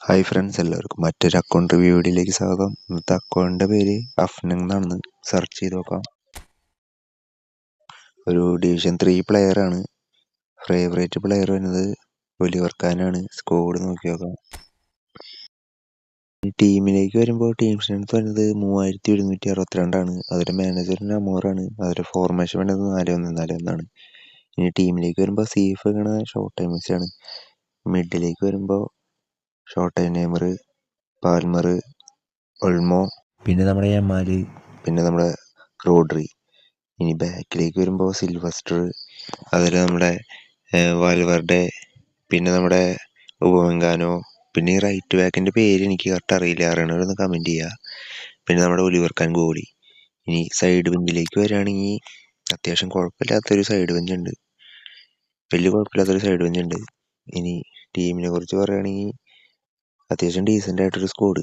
Hi friends, എല്ലാവർക്കും മറ്റൊരു account review വീഡിയോയിലേക്ക് സ്വാഗതം. ഇന്നത്തെ അക്കൗണ്ടിൻ്റെ പേര് അഫ്നങ് എന്നാണെന്ന്. സെർച്ച് ചെയ്ത് നോക്കാം. ഒരു ഡിവിഷൻ 3 പ്ലെയറാണ്. ഫേവറേറ്റ് പ്ലെയർ വരുന്നത് ഒലിവർ ഖാനാണ്. സ്കോഡ് നോക്കി നോക്കാം. ടീമിലേക്ക് വരുമ്പോൾ ടീം സ്ട്രെങ്ത് വരുന്നത് 3162ആണ്. അതിൻ്റെ മാനേജറിന് അമോറാണ്. അതിൻ്റെ ഫോർമേഷൻ വേണ്ടത് 4-1-4-1. ഇനി ടീമിലേക്ക് വരുമ്പോൾ സീഫ് ആണ്, ഷോർട്ട് ടൈമേഴ്സ് ആണ്. മിഡിലേക്ക് വരുമ്പോൾ ഷോർട്ട് ടൈം നെയ്മർ, പാൽമർ, ഒൾമോ, പിന്നെ നമ്മുടെ യമാല്, പിന്നെ നമ്മുടെ റോഡ്രി. ഇനി ബാക്കിലേക്ക് വരുമ്പോൾ സിൽവസ്റ്റർ, അതിൽ നമ്മുടെ വാൽവർഡെ, പിന്നെ നമ്മുടെ ഉപമെങ്കാനോ, പിന്നെ ഈ റൈറ്റ് ബാക്കിൻ്റെ പേര് എനിക്ക് കറക്റ്റ് അറിയില്ല, അറിയണവരൊന്ന് കമൻറ്റ് ചെയ്യുക. പിന്നെ നമ്മുടെ ഒലിവർ ഖാൻ ഗോളി. ഇനി സൈഡ് ബെഞ്ചിലേക്ക് വരികയാണെങ്കിൽ അത്യാവശ്യം കുഴപ്പമില്ലാത്തൊരു സൈഡ് ബെഞ്ചുണ്ട്, വലിയ കുഴപ്പമില്ലാത്തൊരു സൈഡ് ബെഞ്ചുണ്ട്. ഇനി ടീമിനെ കുറിച്ച് പറയുകയാണെങ്കിൽ അത്യാവശ്യം ഡീസൻ്റ് ആയിട്ടൊരു സ്കോഡ്.